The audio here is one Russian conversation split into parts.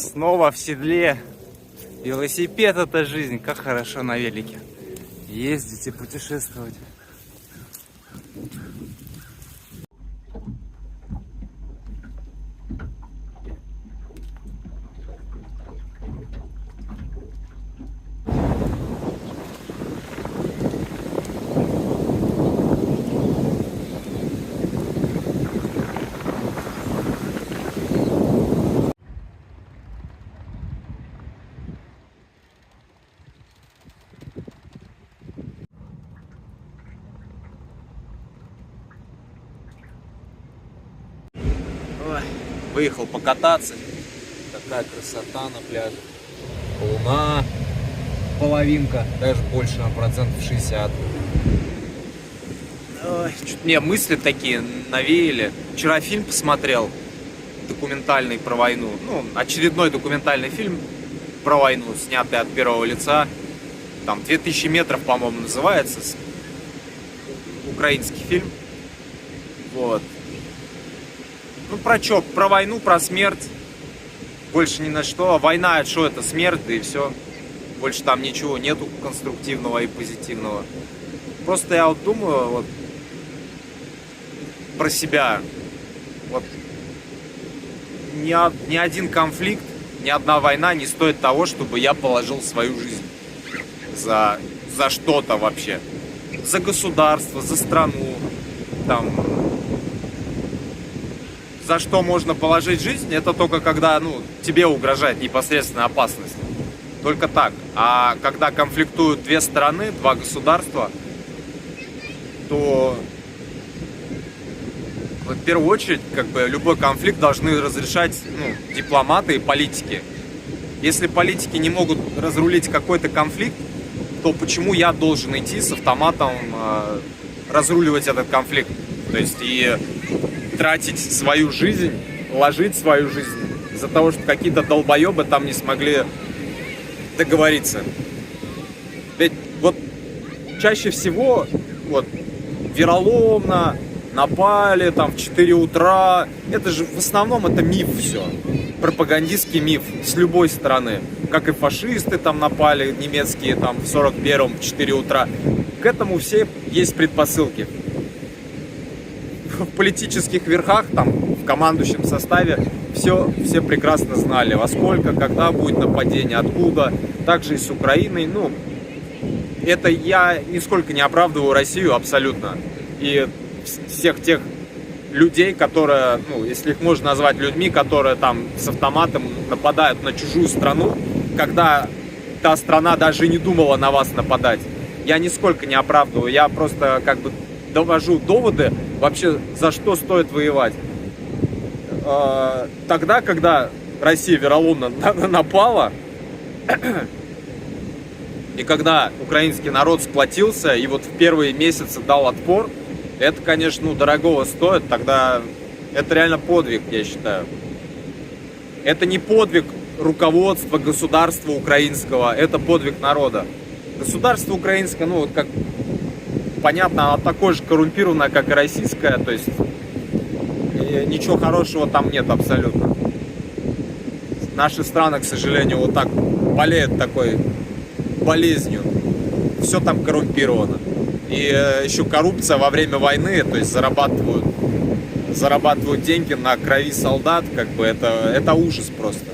Снова в седле. Велосипед — это жизнь. Как хорошо на велике ездить и путешествовать. Ой, выехал покататься. Такая красота на пляже. Луна, половинка, даже больше, на процентов 60. Ой, что-то мне мысли такие навеяли. Вчера фильм посмотрел, документальный про войну. Ну, очередной документальный фильм про войну, снятый от первого лица. Там 2000 метров, по-моему, называется. Украинский фильм. Вот. Ну, про что? Про войну, про смерть. Больше ни на что. Война, что это? Смерть, да и все. Больше там ничего нету конструктивного и позитивного. Просто я вот думаю вот про себя. Вот ни один конфликт, ни одна война не стоит того, чтобы я положил свою жизнь за что-то вообще. За государство, за страну, там... За что можно положить жизнь, это только когда, тебе угрожает непосредственная опасность. Только так. А когда конфликтуют две стороны, два государства, то в первую очередь, любой конфликт должны разрешать, дипломаты и политики. Если политики не могут разрулить какой-то конфликт, то почему я должен идти с автоматом разруливать этот конфликт? То есть и тратить свою жизнь, вложить свою жизнь из-за того, что какие-то долбоебы там не смогли договориться. Ведь вот чаще всего вот вероломно напали там в 4 утра. Это же в основном это миф все. Пропагандистский миф с любой стороны. Как и фашисты там напали, немецкие там в 41-м в 4 утра. К этому все есть предпосылки. В политических верхах, там, в командующем составе все прекрасно знали, во сколько, когда будет нападение, откуда. Также и с Украиной. Это я нисколько не оправдываю Россию абсолютно. И всех тех людей, которые, если их можно назвать людьми, которые там с автоматом нападают на чужую страну, когда та страна даже не думала на вас нападать. Я нисколько не оправдываю, я просто довожу доводы вообще, за что стоит воевать. Тогда, когда Россия вероломно напала, и когда украинский народ сплотился и вот в первые месяцы дал отпор, это, конечно, дорогого стоит, тогда это реально подвиг, я считаю. Это не подвиг руководства государства украинского, это подвиг народа. Государство украинское, как понятно, оно такое же коррумпированное, как и российское, то есть ничего хорошего там нет абсолютно. Наши страны, к сожалению, вот так болеют такой болезнью. Все там коррумпировано. И еще коррупция во время войны, то есть зарабатывают деньги на крови солдат, это ужас просто.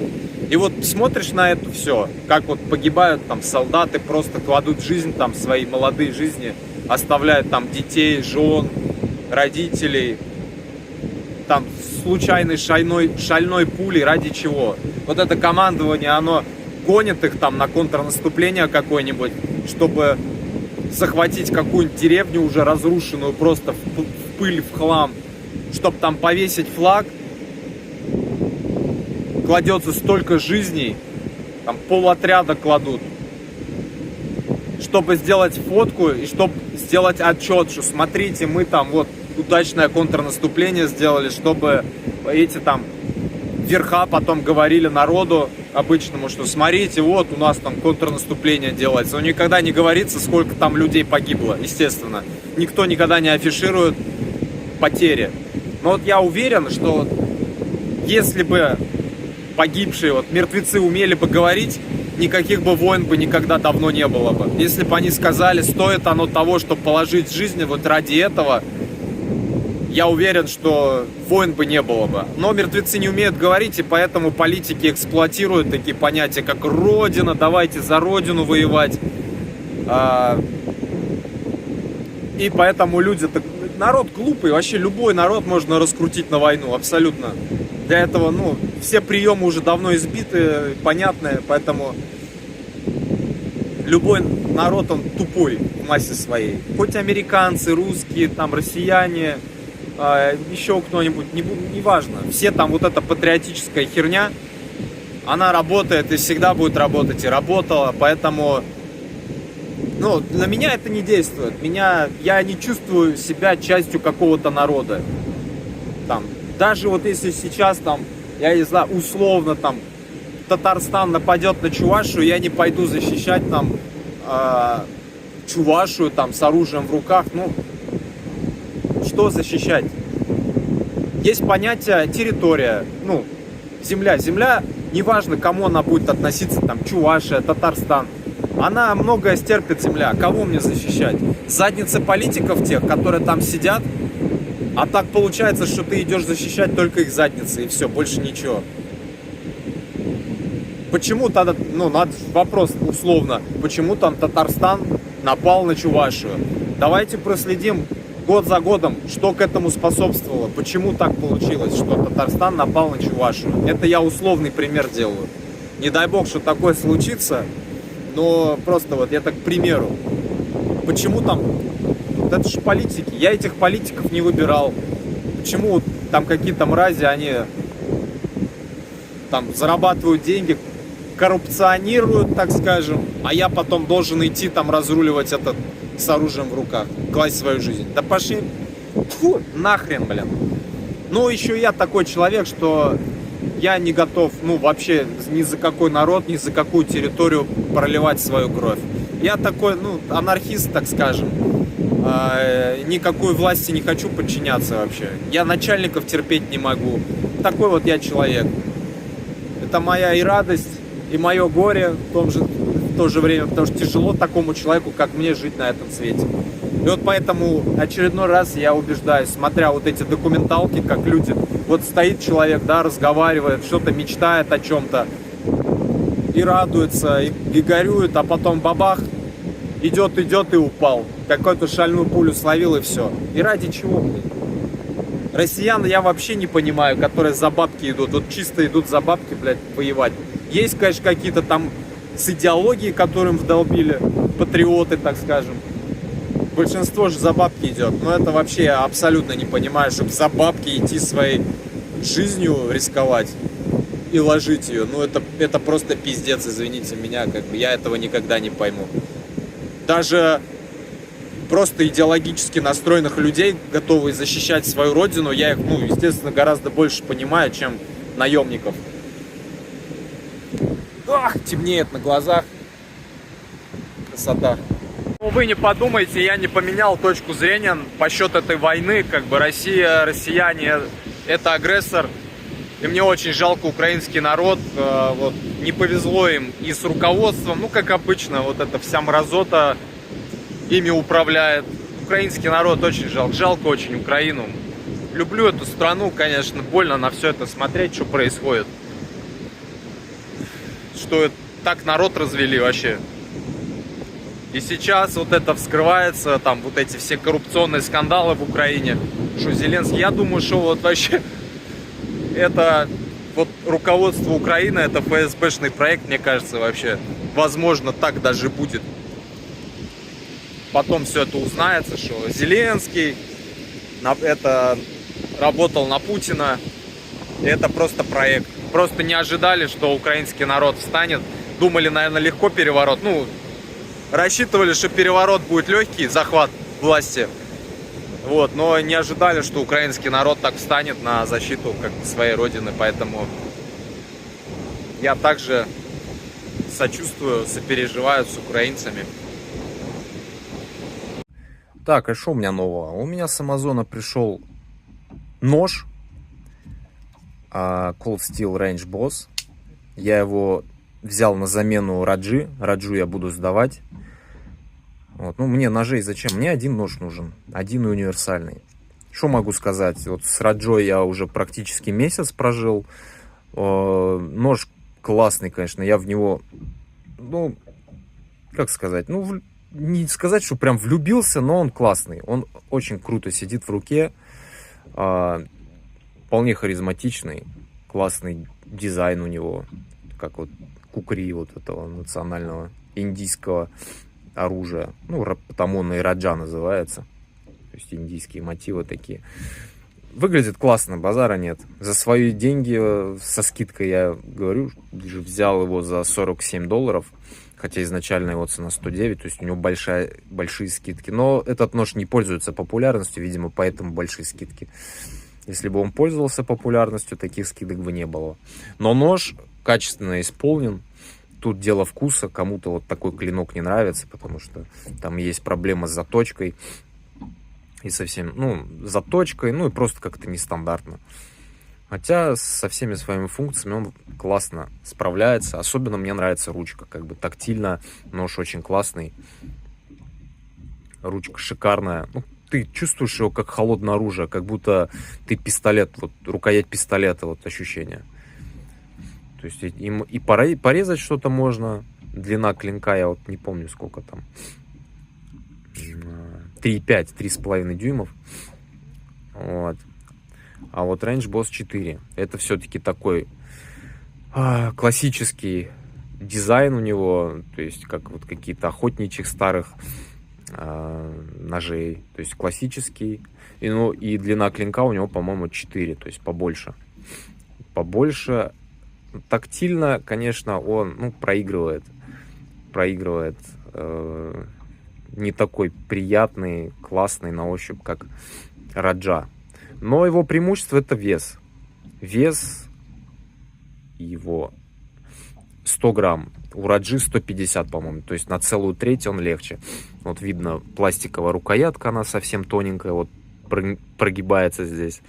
И вот смотришь на это все, как вот погибают там солдаты, просто кладут жизнь, там свои молодые жизни, оставляют там детей, жен, родителей, там случайной шальной пулей, ради чего? Вот это командование, оно гонит их там на контрнаступление какое-нибудь, чтобы захватить какую-нибудь деревню уже разрушенную, просто в пыль, в хлам, чтобы там повесить флаг, кладется столько жизней, там полотряда кладут, чтобы сделать фотку и чтобы сделать отчет, что смотрите, мы там вот удачное контрнаступление сделали, чтобы эти там верха потом говорили народу обычному, что смотрите, вот у нас там контрнаступление делается. Но никогда не говорится, сколько там людей погибло, естественно. Никто никогда не афиширует потери. Но вот я уверен, что если бы погибшие, вот мертвецы умели бы говорить, никаких бы войн бы никогда давно не было бы. Если бы они сказали, стоит оно того, чтобы положить жизнь вот ради этого, я уверен, что войн бы не было бы. Но мертвецы не умеют говорить, и поэтому политики эксплуатируют такие понятия, как Родина, давайте за Родину воевать. И поэтому люди... Народ глупый, вообще любой народ можно раскрутить на войну, абсолютно. Для этого, ну, все приемы уже давно избиты, понятны, поэтому любой народ, он тупой в массе своей. Хоть американцы, русские, там, россияне, еще кто-нибудь, не важно. Все там вот эта патриотическая херня, она работает и всегда будет работать, и работала, поэтому... Ну, на меня это не действует. Я не чувствую себя частью какого-то народа. Там, даже вот если сейчас, там, я не знаю, условно, там, Татарстан нападет на Чувашию, я не пойду защищать, там, Чувашию, там, с оружием в руках. Ну, что защищать? Есть понятие территория, ну, земля. Земля, неважно, кому она будет относиться, там, Чувашия, Татарстан. Она многое стерпит, земля. Кого мне защищать? Задницы политиков тех, которые там сидят. А так получается, что ты идешь защищать только их задницы, и все, больше ничего. Почему тогда, ну, надо вопрос условно, почему там Татарстан напал на Чувашию? Давайте проследим год за годом, что к этому способствовало. Почему так получилось, что Татарстан напал на Чувашию? Это я условный пример делаю. Не дай бог, что такое случится. Но просто вот я так к примеру. Почему там... Это же политики. Я этих политиков не выбирал. Почему там какие-то мрази, они там зарабатывают деньги, коррупционируют, так скажем, а я потом должен идти там разруливать это с оружием в руках, класть свою жизнь. Да пошли... Фу, нахрен, блин. Ну, еще я такой человек, что... Я не готов, ну, вообще ни за какой народ, ни за какую территорию проливать свою кровь. Я такой, ну, анархист, так скажем. Никакой власти не хочу подчиняться вообще. Я начальников терпеть не могу. Такой вот я человек. Это моя и радость, и мое горе в то же время, потому что тяжело такому человеку, как мне, жить на этом свете. И вот поэтому очередной раз я убеждаюсь, смотря вот эти документалки, как люди, вот стоит человек, да, разговаривает, что-то мечтает о чем-то, и радуется, и горюет, а потом бабах, идет и упал. Какую-то шальную пулю словил, и все. И ради чего, блин? Россиян я вообще не понимаю, которые за бабки идут, вот чисто идут за бабки, блядь, воевать. Есть, конечно, какие-то там с идеологией, которым вдолбили, патриоты, так скажем. Большинство же за бабки идет, но это вообще я абсолютно не понимаю, чтобы за бабки идти своей жизнью рисковать и ложить ее. Ну это просто пиздец, извините меня, как бы я этого никогда не пойму. Даже просто идеологически настроенных людей, готовые защищать свою родину, я их, ну, естественно, гораздо больше понимаю, чем наемников. Ах, темнеет на глазах. Красота. Ну, вы не подумайте, я не поменял точку зрения по счету этой войны. Как бы Россия, россияне — это агрессор. И мне очень жалко украинский народ. Вот, не повезло им и с руководством. Ну, как обычно, вот эта вся мразота ими управляет. Украинский народ очень жалко. Жалко очень Украину. Люблю эту страну, конечно, больно на все это смотреть, что происходит. Что так народ развели вообще. И сейчас вот это вскрывается, там вот эти все коррупционные скандалы в Украине, что Зеленский, я думаю, что вот вообще это вот руководство Украины, это ФСБшный проект, мне кажется, вообще, возможно, так даже будет. Потом все это узнается, что Зеленский это работал на Путина, и это просто проект. Просто не ожидали, что украинский народ встанет, думали, наверное, легко переворот, ну, рассчитывали, что переворот будет легкий, захват власти. Вот, но не ожидали, что украинский народ так встанет на защиту как своей родины. Поэтому я также сочувствую, сопереживаю с украинцами. Так, и что у меня нового? У меня с Амазона пришел нож Cold Steel Range Boss. Я его взял на замену Раджи. Раджу я буду сдавать. Вот. Ну, мне ножей зачем? Мне один нож нужен. Один и универсальный. Что могу сказать? Вот с Раджой я уже практически месяц прожил. Нож классный, конечно. Я в него, ну, как сказать? Ну, не сказать, что прям влюбился, но он классный. Он очень круто сидит в руке. Вполне харизматичный. Классный дизайн у него. Как вот кукри вот этого национального индийского оружия. Ну, потому он и Раджа называется. То есть индийские мотивы такие. Выглядит классно, базара нет. За свои деньги, со скидкой, я говорю, взял его за $47. Хотя изначально его цена 109, то есть у него большие скидки. Но этот нож не пользуется популярностью, видимо, поэтому большие скидки. Если бы он пользовался популярностью, таких скидок бы не было. Но нож качественно исполнен. Тут дело вкуса. Кому-то вот такой клинок не нравится, потому что там есть проблема с заточкой. И совсем, ну, заточкой, ну и просто как-то нестандартно. Хотя со всеми своими функциями он классно справляется. Особенно мне нравится ручка. Как бы тактильно нож очень классный. Ручка шикарная. Ну, ты чувствуешь его как холодное оружие. Как будто ты пистолет, вот рукоять пистолета, вот ощущение. То есть им и порезать что-то можно. Длина клинка, я вот не помню сколько там. 3,5, 3,5 дюймов. Вот. А вот Range Boss 4. Это все-таки такой классический дизайн у него. То есть как вот какие-то охотничьих старых ножей. То есть классический. И, ну, и длина клинка у него, по-моему, 4. То есть побольше. Побольше. Тактильно, конечно, он проигрывает. Не такой приятный, классный на ощупь, как Раджа. Но его преимущество — это вес. Вес его 100 грамм. У Раджи 150, по-моему. То есть на целую треть он легче. Вот видно, пластиковая рукоятка, она совсем тоненькая. Вот прогибается здесь.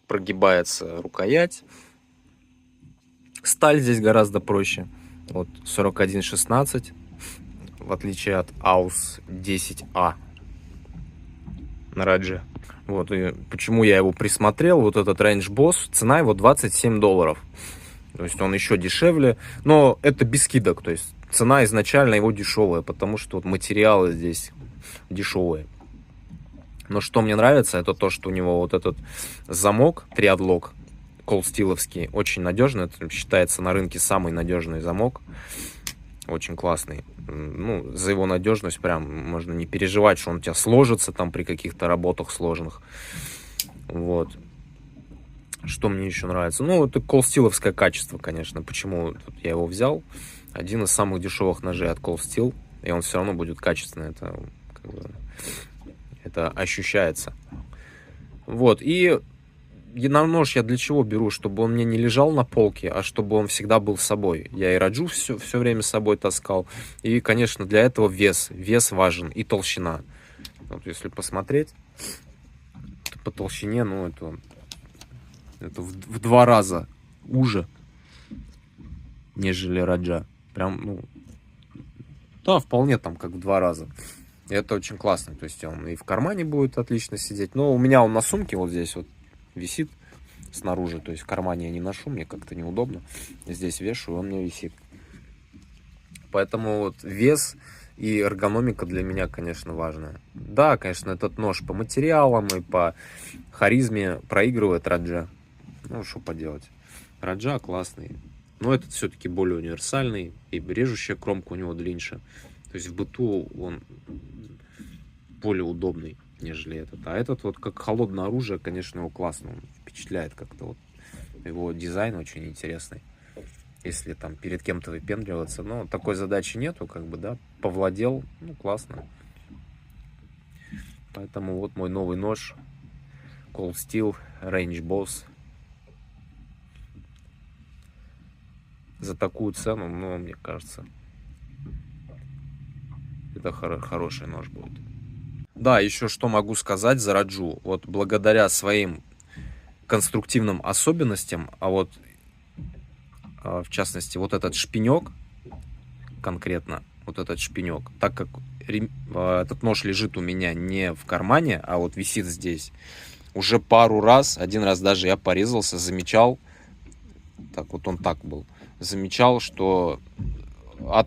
Прогибается рукоять. Сталь здесь гораздо проще. Вот 41,16. В отличие от AUS 10A на Радже. Вот, и почему я его присмотрел, вот этот Range Boss, цена его $27. То есть он еще дешевле, но это без скидок, то есть цена изначально его дешевая, потому что вот материалы здесь дешевые. Но что мне нравится, это то, что у него вот этот замок, триадлок, колстиловский, очень надежный, это считается на рынке самый надежный замок. Очень классный. Ну, за его надежность прям можно не переживать, что он у тебя сложится там при каких-то работах сложных. Вот. Что мне еще нравится? Ну, это колстиловское качество, конечно. Почему тут я его взял? Один из самых дешевых ножей от Cold Steel. И он все равно будет качественный. Это, как бы, это ощущается. Вот. И нож я для чего беру? Чтобы он мне не лежал на полке, а чтобы он всегда был с собой. Я и Раджу все время с собой таскал. И, конечно, для этого вес. Вес важен и толщина. Вот если посмотреть, то по толщине, ну, это в 2 раза уже, нежели Раджа. Прям, ну, да, вполне там как в 2 раза. И это очень классно. То есть он и в кармане будет отлично сидеть. Но у меня он на сумке вот здесь вот висит снаружи, то есть в кармане я не ношу, мне как-то неудобно. Здесь вешаю, он мне висит. Поэтому вот вес и эргономика для меня, конечно, важная. Да, конечно, этот нож по материалам и по харизме проигрывает Раджа. Ну, что поделать. Раджа классный. Но этот все-таки более универсальный. И режущая кромка у него длиннее. То есть в быту он более удобный, нежели этот. А этот вот как холодное оружие, конечно, его классно. Он впечатляет как-то. Вот. Его дизайн очень интересный. Если там перед кем-то выпендриваться. Но такой задачи нету, как бы, да. Повладел, ну, классно. Поэтому вот мой новый нож. Cold Steel Range Boss. За такую цену, ну, мне кажется, это хороший нож будет. Да, еще что могу сказать за Раджу. Вот благодаря своим конструктивным особенностям, а вот в частности, вот этот шпинек, конкретно вот этот шпинек, так как этот нож лежит у меня не в кармане, а вот висит здесь, уже пару раз, один раз даже я порезался, замечал, так вот он так был, замечал, что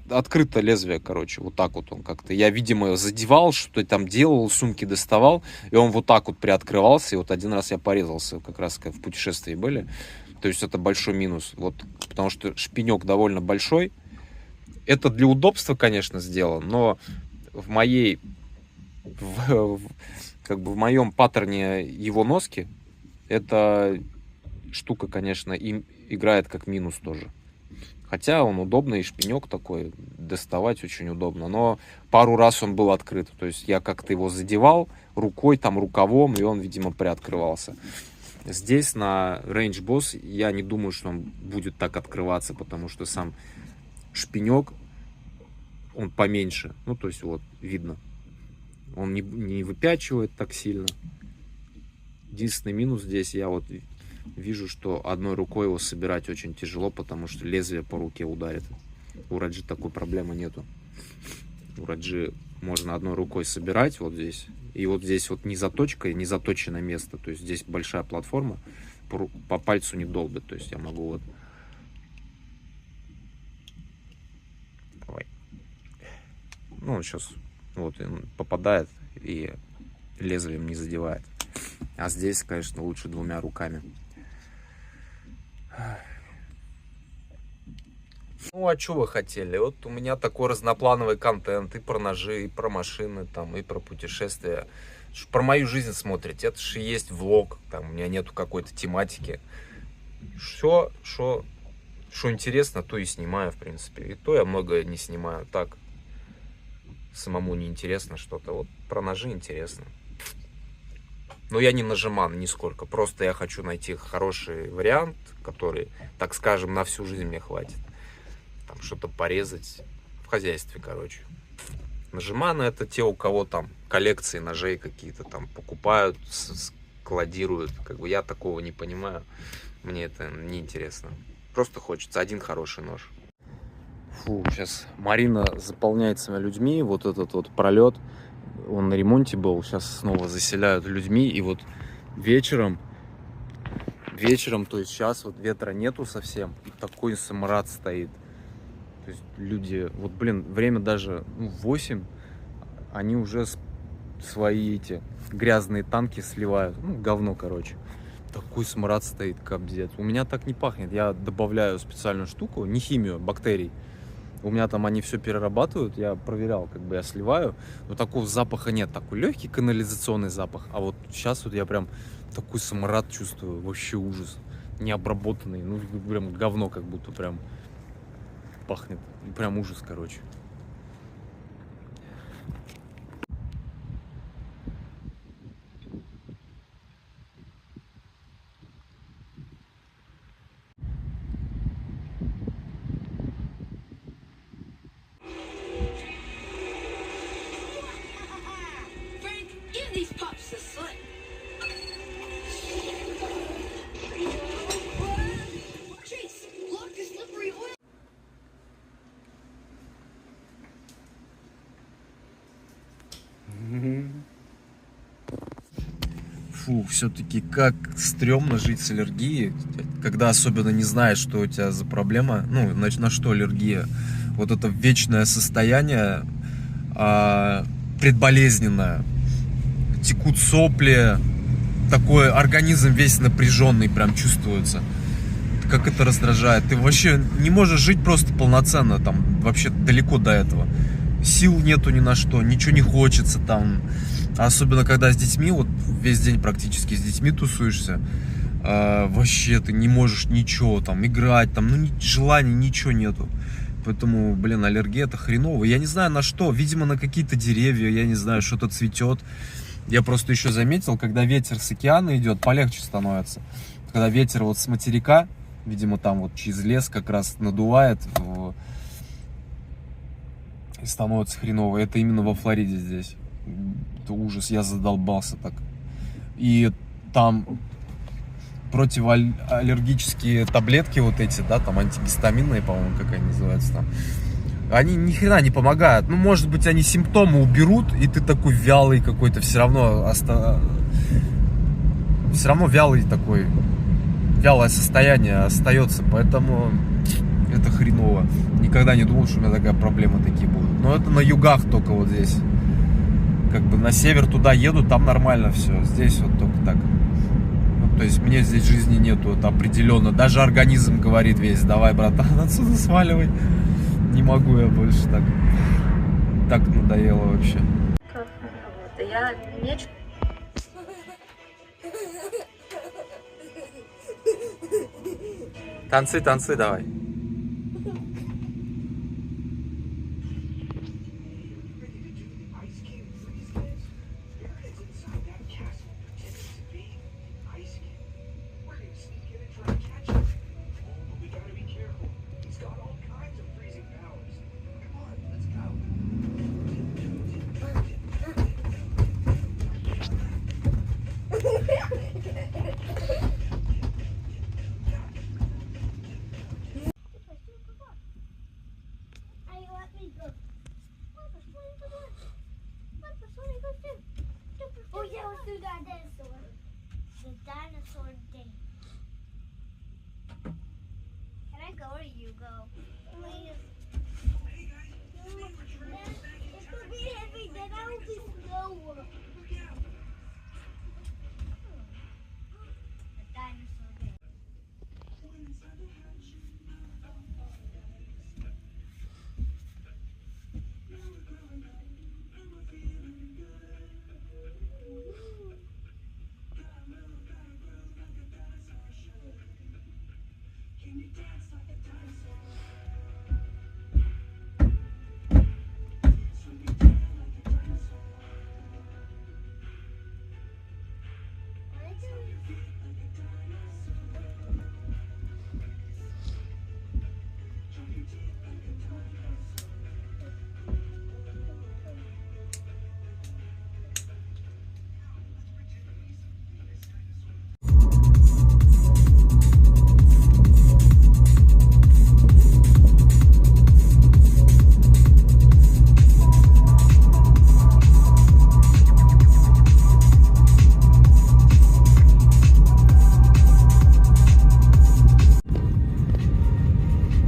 открыто лезвие, короче, вот так вот он как-то, я, видимо, задевал, что-то там делал, сумки доставал, и он вот так вот приоткрывался, и вот один раз я порезался, как раз в путешествии были, то есть это большой минус, вот, потому что шпинек довольно большой, это для удобства, конечно, сделано, но в моей, как бы в моем паттерне его носки, эта штука, конечно, им играет как минус тоже. Хотя он удобный, и шпинек такой, доставать очень удобно. Но пару раз он был открыт. То есть я как-то его задевал рукой, там рукавом, и он, видимо, приоткрывался. Здесь на Range Boss я не думаю, что он будет так открываться, потому что сам шпинек, он поменьше. Ну, то есть вот, видно. Он не выпячивает так сильно. Единственный минус здесь, я вот вижу, что одной рукой его собирать очень тяжело, потому что лезвие по руке ударит. У Раджи такой проблемы нету. У Раджи можно одной рукой собирать вот здесь. И вот здесь вот не заточка, не заточенное место. То есть здесь большая платформа, по пальцу не долбит. То есть я могу вот... Ой. Ну, сейчас вот он попадает и лезвием не задевает. А здесь, конечно, лучше двумя руками. Ну, а что вы хотели? Вот у меня такой разноплановый контент и про ножи, и про машины, там, и про путешествия. Про мою жизнь смотрите, это же есть влог, там, у меня нету какой-то тематики. Все, что интересно, то и снимаю, в принципе. И то я многое не снимаю так. Самому не интересно что-то. Вот про ножи интересно. Но я не нажиман нисколько. Просто я хочу найти хороший вариант, который, так скажем, на всю жизнь мне хватит. Там что-то порезать в хозяйстве, короче. Нажиманы — это те, у кого там коллекции ножей какие-то там покупают, складируют. Как бы я такого не понимаю. Мне это не интересно. Просто хочется один хороший нож. Фу, сейчас Марина заполняется людьми. Вот этот вот пролет. Он на ремонте был, сейчас снова заселяют людьми, и вот вечером, то есть сейчас вот ветра нету совсем, и такой самрад стоит. То есть люди, вот блин, время даже 8, они уже свои эти грязные танки сливают, ну говно, короче. Такой смрад стоит, капздец. У меня так не пахнет, я добавляю специальную штуку, не химию, бактерий. У меня там они все перерабатывают, я проверял, как бы я сливаю, но такого запаха нет, такой легкий канализационный запах. А вот сейчас вот я прям такой смрад чувствую, вообще ужас, необработанный, ну прям говно как будто прям пахнет, прям ужас, короче. Фу, все-таки как стрёмно жить с аллергией, когда особенно не знаешь, что у тебя за проблема, ну, на что аллергия. Вот это вечное состояние предболезненное. Текут сопли, такой организм весь напряженный прям чувствуется. Как это раздражает. Ты вообще не можешь жить просто полноценно, там, вообще далеко до этого. Сил нету ни на что, ничего не хочется там. Особенно когда с детьми, вот весь день практически с детьми тусуешься, вообще ты не можешь ничего там играть, там, ну, желания, ничего нету. Поэтому, блин, аллергия — это хреново. Я не знаю на что, видимо, на какие-то деревья, я не знаю, что-то цветет. Я просто еще заметил, когда ветер с океана идет, полегче становится. Когда ветер вот с материка, видимо, там вот через лес как раз надувает, и становится хреново. Это именно во Флориде здесь. Это ужас, я задолбался так. И там противоаллергические таблетки вот эти, да, там антигистаминные, по-моему, как они называются там. Они ни хрена не помогают. Ну, может быть, они симптомы уберут, и ты такой вялый какой-то, все равно вялый такой, вялое состояние остается, поэтому это хреново. Никогда не думал, что у меня такая проблема такие будут. Но это на югах только вот здесь. Как бы на север туда еду, там нормально все. Здесь вот только так. Ну, то есть мне здесь жизни нету, это определенно. Даже организм говорит весь: давай, братан, отсюда сваливай. Не могу я больше так. Так надоело вообще. Как? Я меч. Танцы, танцы, давай. Oh yeah, let's do that dinosaur. The dinosaur day. Can I go or you go? Please. It will be heavy, then I will be slower. The dinosaur day.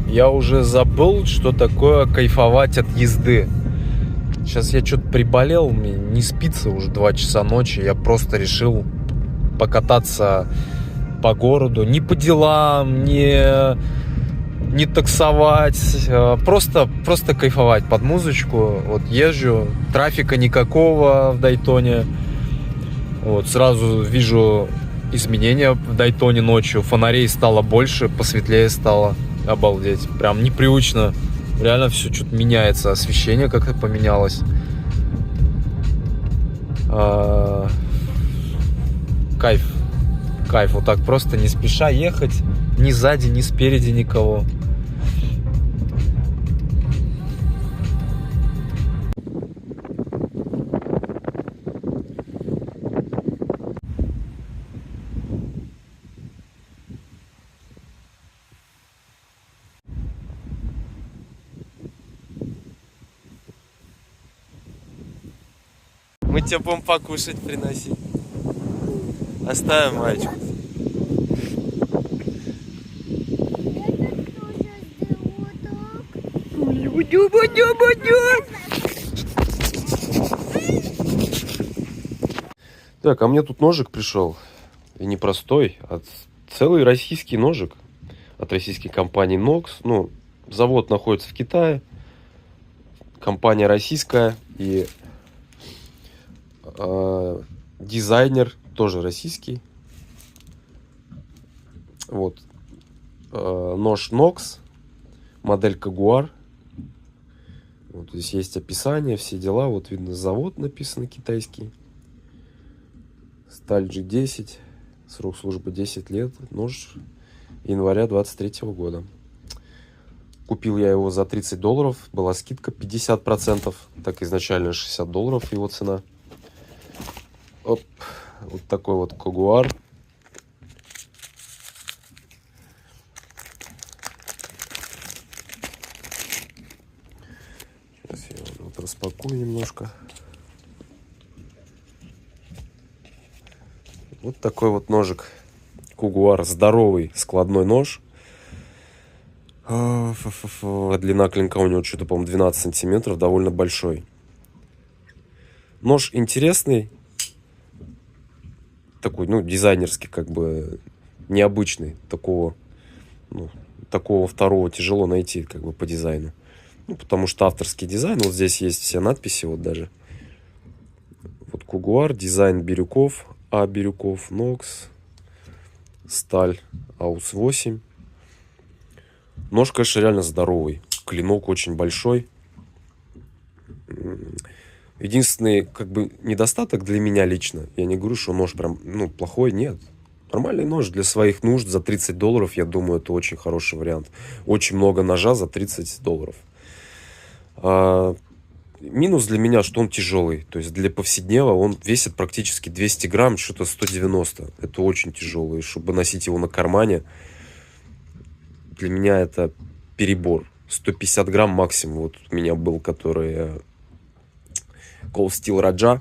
Я уже забыл, что такое кайфовать от езды. Сейчас я что-то приболел, мне не спится уже 2 часа ночи. Я просто решил покататься по городу. Не по делам, не таксовать. Просто кайфовать под музычку. Вот езжу, трафика никакого в Дайтоне. Вот, сразу вижу изменения в Дайтоне ночью. Фонарей стало больше, посветлее стало. Обалдеть. Прям непривычно. Реально все что-то меняется. Освещение как-то поменялось. Кайф. Кайф. Вот так просто не спеша ехать. Ни сзади, ни спереди никого. Мы тебе будем покушать приносить. Оставим мальчик. Так, а мне тут ножик пришел. И не простой, а целый российский ножик. От российской компании Nox. Ну, завод находится в Китае. Компания российская. И дизайнер тоже российский. Вот. Нож Nox. Модель Jaguar. Вот здесь есть описание, все дела. Вот видно, завод написано китайский. Сталь G10. Срок службы 10 лет. Нож января 23 года. Купил я его за $30. Была скидка 50%. Так изначально $60 его цена. Оп. Вот такой вот Jaguar. Распакую немножко. Вот такой вот ножик. Кугуар. Здоровый складной нож. Длина клинка у него что-то, по-моему, 12 сантиметров. Довольно большой. Нож интересный. Такой, ну, дизайнерский, как бы, необычный. Такого второго тяжело найти, как бы, по дизайну. Ну, потому что авторский дизайн. Вот здесь есть все надписи, вот даже. Вот Кугуар, дизайн Бирюков, А. Бирюков, Нокс, сталь АУС 8. Нож, конечно, реально здоровый. Клинок очень большой. Единственный, как бы, недостаток для меня лично, я не говорю, что нож прям, ну, плохой, нет. Нормальный нож для своих нужд за $30, я думаю, это очень хороший вариант. Очень много ножа за $30. Минус для меня, что он тяжелый. То есть для повседнева он весит практически 200 грамм, что-то 190. Это очень тяжелый. Чтобы носить его на кармане, для меня это перебор. 150 грамм максимум. Вот у меня был, который Cold Steel Raja.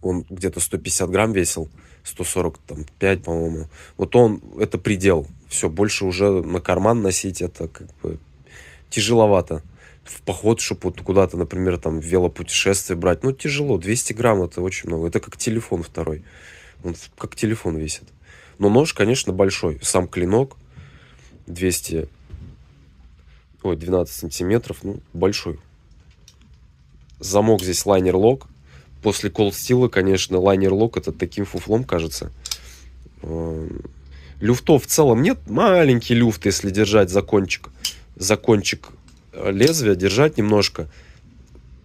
Он где-то 150 грамм весил. 145, по-моему. Вот он, это предел. Все, больше уже на карман носить, это как бы тяжеловато. В поход, чтобы вот куда-то, например, там велопутешествие брать. Ну, тяжело. 200 грамм это очень много. Это как телефон второй. Он как телефон весит. Но нож, конечно, большой. Сам клинок 12 сантиметров. Ну, большой. Замок здесь лайнер-лок. После Cold Steel, конечно, лайнер-лок это таким фуфлом кажется. Люфтов в целом нет. Маленький люфт, если держать за кончик лезвия, держать немножко.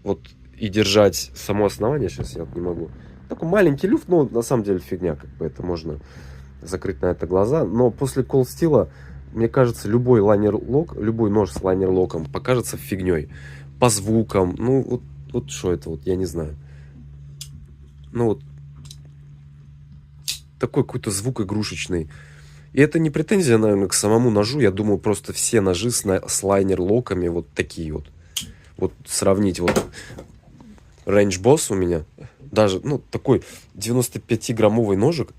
Вот и держать само основание. Сейчас я не могу. Такой маленький люфт, но на самом деле фигня. Как бы это можно закрыть на это глаза. Но после Cold Steel, мне кажется, любой лайнер-лок, любой нож с лайнер-локом покажется фигней. По звукам. Ну, вот что это, вот я не знаю. Ну вот такой какой-то звук игрушечный. И это не претензия, наверное, к самому ножу. Я думаю, просто все ножи с лайнер-локами вот такие вот. Вот сравнить вот Range Boss у меня. Даже, ну, такой 95-граммовый ножик.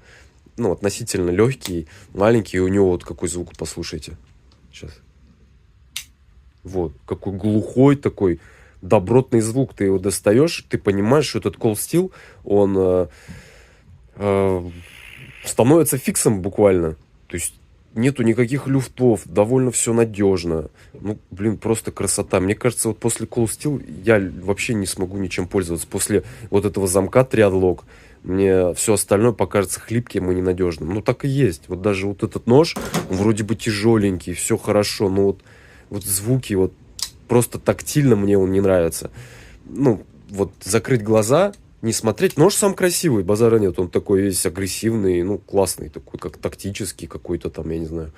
Ну, относительно легкий, маленький. И у него вот какой звук, послушайте. Сейчас. Вот, какой глухой такой. Добротный звук, ты его достаешь, ты понимаешь, что этот Cold Steel, он становится фиксом буквально. То есть нету никаких люфтов, довольно все надежно. Ну, блин, просто красота. Мне кажется, вот после Cold Steel я вообще не смогу ничем пользоваться. После вот этого замка Triad-Lock мне все остальное покажется хлипким и ненадежным. Ну, так и есть. Вот даже вот этот нож, он вроде бы тяжеленький, все хорошо, но вот звуки, вот просто тактильно мне он не нравится. Ну, вот закрыть глаза, не смотреть. Нож сам красивый, базара нет. Он такой весь агрессивный, ну, классный. Такой, как тактический какой-то там, я не знаю.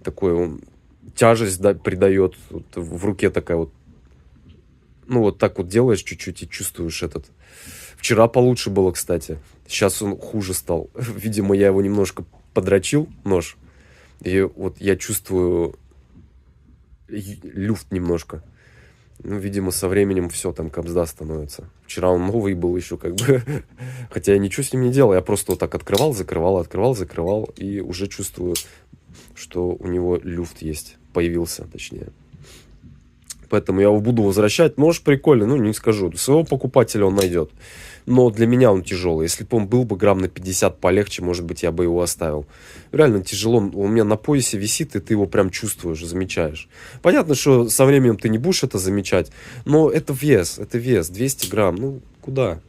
Такой он тяжесть, да, придает. Вот в руке такая вот. Ну, вот так вот делаешь чуть-чуть и чувствуешь этот. Вчера получше было, кстати. Сейчас он хуже стал. Видимо, я его немножко подрочил, нож. И вот я чувствую люфт немножко. Ну, видимо, со временем все там кабзда становится. Вчера он новый был еще как бы. Хотя я ничего с ним не делал. Я просто вот так открывал, закрывал. И уже чувствую, что у него люфт есть. Появился, точнее. Поэтому я его буду возвращать. Нож прикольный, ну, не скажу. Своего покупателя он найдет. Но для меня он тяжелый. Если бы он был бы грамм на 50 полегче, может быть, я бы его оставил. Реально тяжело. Он у меня на поясе висит, и ты его прям чувствуешь, замечаешь. Понятно, что со временем ты не будешь это замечать, но это вес. 200 грамм. Ну, куда?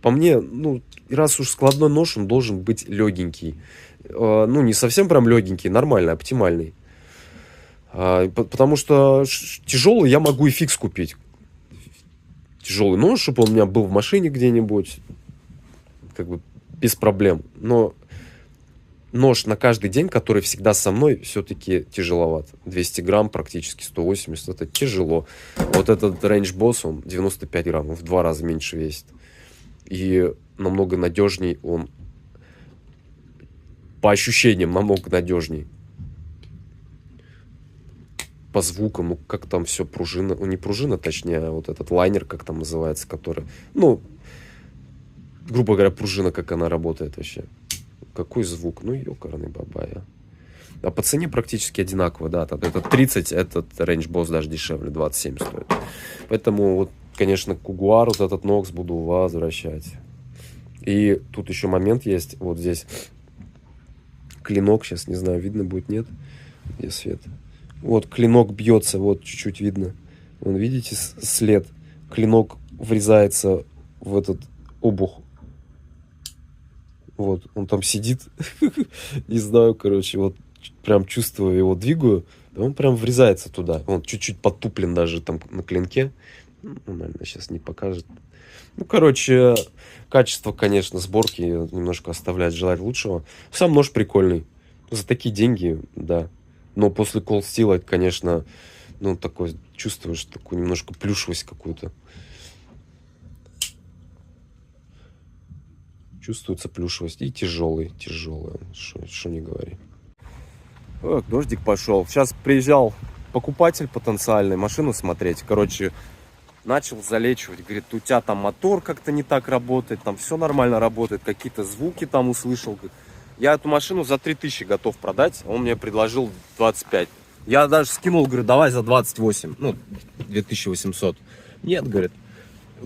По мне, ну, раз уж складной нож, он должен быть легенький. Ну, не совсем прям легенький, нормальный, оптимальный. Потому что тяжелый я могу и фикс купить. Тяжелый нож, чтобы он у меня был в машине где-нибудь, как бы без проблем. Но нож на каждый день, который всегда со мной, все-таки тяжеловат. 200 грамм, практически 180, это тяжело. Вот этот Range Boss, он 95 грамм, он в 2 раза меньше весит. И намного надежней он, по ощущениям, намного надежней. по звукам, ну, как там все пружина, ну, не пружина, точнее, а вот этот лайнер, как там называется, который, ну, грубо говоря, пружина, как она работает вообще. Какой звук? Ну, ёкарный бабая. А по цене практически одинаково, да. Этот 30, этот Range Boss даже дешевле, 27 стоит. Поэтому, вот, конечно, Кугуар, вот этот Нокс буду возвращать. И тут еще момент есть, вот здесь клинок, сейчас не знаю, видно будет, нет? Где свет? Вот клинок бьется, вот чуть-чуть видно. Вон, видите след? Клинок врезается в этот обух. Вот, он там сидит. Не знаю, короче, вот прям чувствую его, двигаю. Он прям врезается туда. Он чуть-чуть подтуплен даже там на клинке. Ну, наверное, сейчас не покажет. Ну, короче, качество, конечно, сборки немножко оставляет желать лучшего. Сам нож прикольный. За такие деньги, да. Но после Cold Steel, конечно, ну, такое, чувствуешь такую немножко плюшевость какую-то. Чувствуется плюшевость. И тяжелый. Что не говори. Ох, дождик пошел. Сейчас приезжал покупатель потенциальный машину смотреть. Короче, начал залечивать. Говорит, у тебя там мотор как-то не так работает. Там все нормально работает. Какие-то звуки там услышал. Я эту машину за 3000 готов продать. Он мне предложил 25. Я даже скинул, говорю, давай за 28. Ну, 2800. Нет, говорит.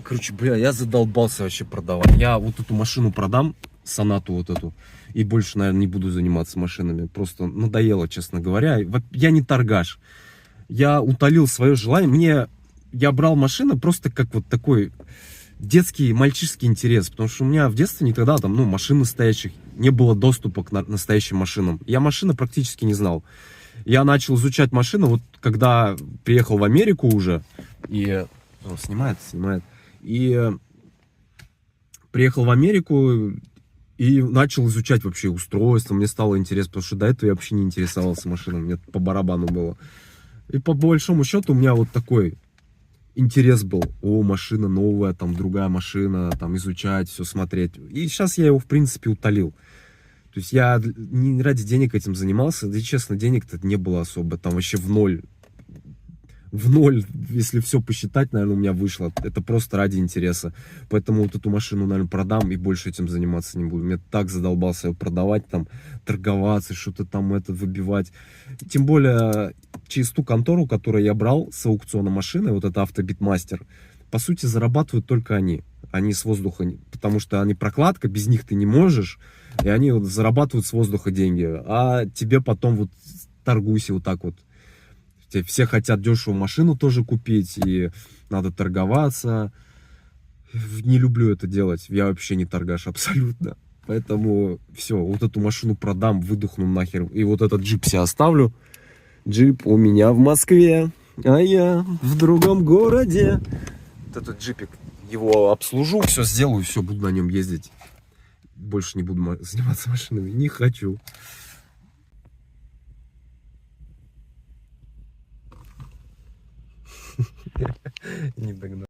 Короче, бля, я задолбался вообще продавать. Я вот эту машину продам, Сонату вот эту, и больше, наверное, не буду заниматься машинами. Просто надоело, честно говоря. Я не торгаш. Я утолил свое желание. Я брал машины просто как вот такой детский, мальчишеский интерес. Потому что у меня в детстве никогда там, ну, машин настоящих не было доступа к настоящим машинам. Я машины практически не знал. Я начал изучать машины, вот когда приехал в Америку уже, и... О, снимает. И приехал в Америку и начал изучать вообще устройство. Мне стало интересно, потому что до этого я вообще не интересовался машинами. Мне по барабану было. И по большому счету у меня вот такой интерес был. О, машина новая, там другая машина, там изучать, все смотреть. И сейчас я его, в принципе, утолил. То есть я не ради денег этим занимался. Да и, честно, денег-то не было особо. Там вообще в ноль. В ноль, если все посчитать, наверное, у меня вышло. Это просто ради интереса. Поэтому вот эту машину, наверное, продам и больше этим заниматься не буду. Мне так задолбался ее продавать, там, торговаться, что-то там это выбивать. Тем более, через ту контору, которую я брал с аукциона машины, вот это Автобитмастер, по сути, зарабатывают только они. Они с воздуха, потому что они прокладка, без них ты не можешь. И они вот зарабатывают с воздуха деньги. А тебе потом вот торгуйся вот так вот. Все хотят дешевую машину тоже купить, и надо торговаться. Не люблю это делать. Я вообще не торгаш абсолютно. Поэтому все, вот эту машину продам, выдохну нахер. И вот этот джип себе оставлю. Джип у меня в Москве, а я в другом городе. Вот этот джипик, его обслужу, все сделаю, все, буду на нем ездить. Больше не буду заниматься машинами. Не хочу. Не догнал.